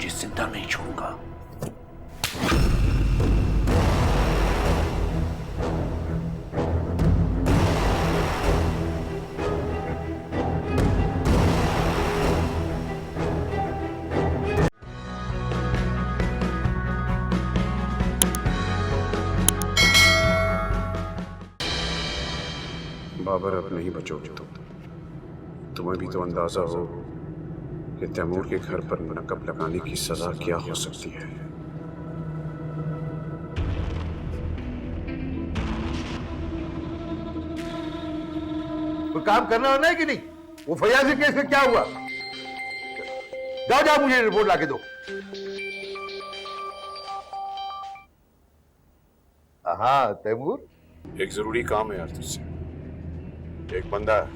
तुझे जिंदा नहीं छोड़ूंगा। बाबर अब नहीं बचोगे तुम। तुम्हें भी तो अंदाजा हो कि तैमूर के घर पर नकब लगाने की सजा क्या हो सकती है। कोई काम करना होना है कि नहीं? वो फयाजी केस में क्या हुआ? जाओ जाओ, मुझे रिपोर्ट लाके दो। हाँ तैमूर, एक जरूरी काम है यार तुझसे। एक बंदा है,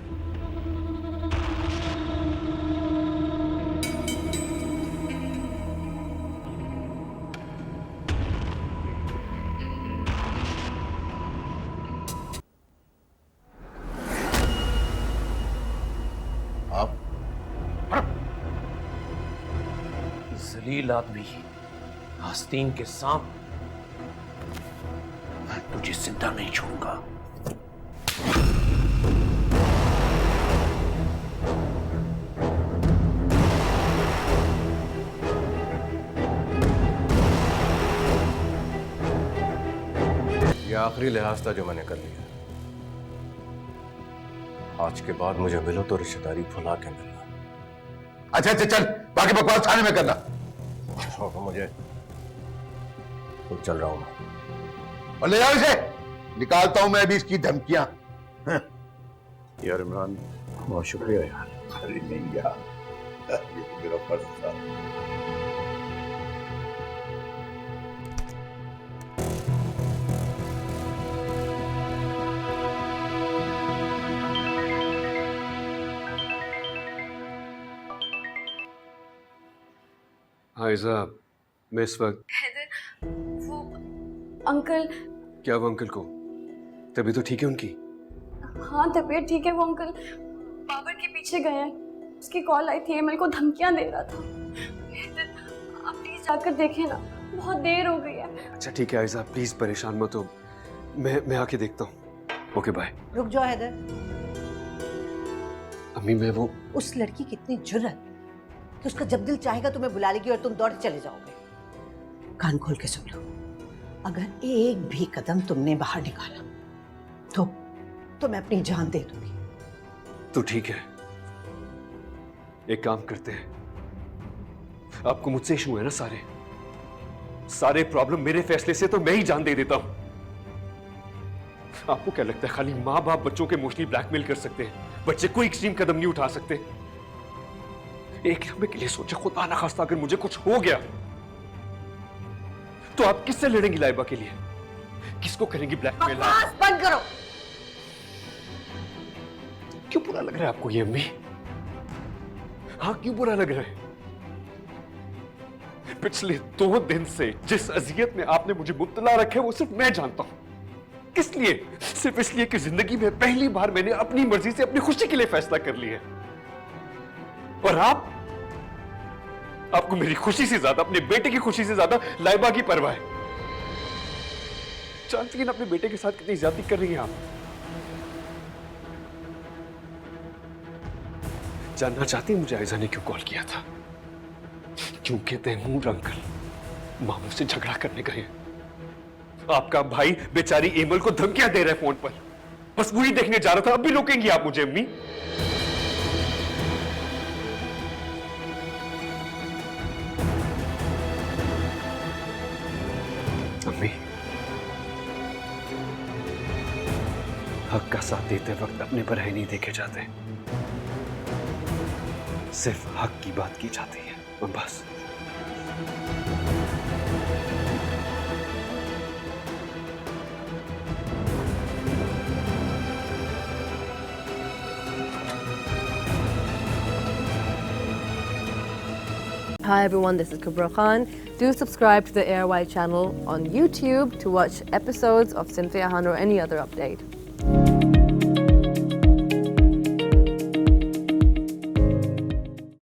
आप जलील आदमी, आस्तीन के सांप, मैं तुझे जिंदा नहीं छोड़ूंगा। ये आखिरी लिहाज था जो मैंने कर लिया। आज के बाद मुझे मिलो तो रिश्तेदारी भुला के मिलना। अच्छा अच्छा चल, बाकी बकवास थाने में करना। छोड़ो मुझे, तो चल रहा हूं मैं। और ले जाओ इसे, निकालता हूं मैं अभी इसकी धमकियां। यार इमरान, बहुत शुक्रिया यार। अरे नहीं यार, ये तो मेरा फर्ज था। हाँ इज़ा, मैं इस वक्त वो अंकल। क्या वो अंकल को तभी तो ठीक है उनकी? हाँ तबीयत ठीक है। वो अंकल बाबर के पीछे गए हैं। उसकी कॉल आई थी, एमएल को धमकियां दे रहा था। आप प्लीज जाकर देखें ना, बहुत देर हो गई है। अच्छा ठीक है आयजा, प्लीज परेशान मत हो, मैं आके देखता हूँ। Okay bye. रुक जाओ हैदर, अम्मी मैं वो उस लड़की की इतनी जुर्रत कि उसका जब दिल चाहेगा तुम्हें बुला लेगी और तुम दौड़ चले जाओगे। कान खोल के सुन लो, अगर एक भी कदम तुमने बाहर निकाला तो मैं अपनी जान दे दूंगी। तो ठीक है, एक काम करते हैं, आपको मुझसे इशू है ना सारे प्रॉब्लम मेरे फैसले से, तो मैं ही जान दे देता हूं। आपको क्या लगता है खाली माँ बाप बच्चों के इमोशनली ब्लैकमेल कर सकते हैं, बच्चे कोई एक्सट्रीम कदम नहीं उठा सकते? एक लम्हे के लिए सोचा, खुदा ना खास्ता अगर मुझे कुछ हो गया तो आप किससे लड़ेंगी लाइबा के लिए? किसको करेंगी ब्लैकमेल? बकवास बंद करो। क्यों बुरा लग रहा है आपको ये अम्मी? हाँ क्यों बुरा लग रहा है? पिछले 2 दिन से जिस अजियत में आपने मुझे मुब्तला रखा है वो सिर्फ मैं जानता हूं। किस लिए? सिर्फ इसलिए कि जिंदगी में पहली बार मैंने अपनी मर्जी से अपनी खुशी के लिए फैसला कर लिया है। और आपको मेरी खुशी से ज्यादा, अपने बेटे की खुशी से ज्यादा लाइबा की परवाह है। जानती हैं अपने बेटे के साथ कितनी ज्यादती कर रही हैं आप? जानना चाहती हैं मुझे आयजा ने क्यों कॉल किया था? क्योंकि तैमूर अंकल मामू से झगड़ा करने गए। आपका भाई बेचारी एमल को धमकियां दे रहा है फोन पर। बस वही देखने जा रहा था। अब भी रोकेंगी आप मुझे अम्मी? अम्मी, हक का साथ देते वक्त अपने पर है नहीं देखे जाते, सिर्फ हक की बात की जाती है, और बस। Hi everyone, this is Kubra Khan. Do subscribe to the ARY channel on YouTube to watch episodes of Cynthia Han or any other update.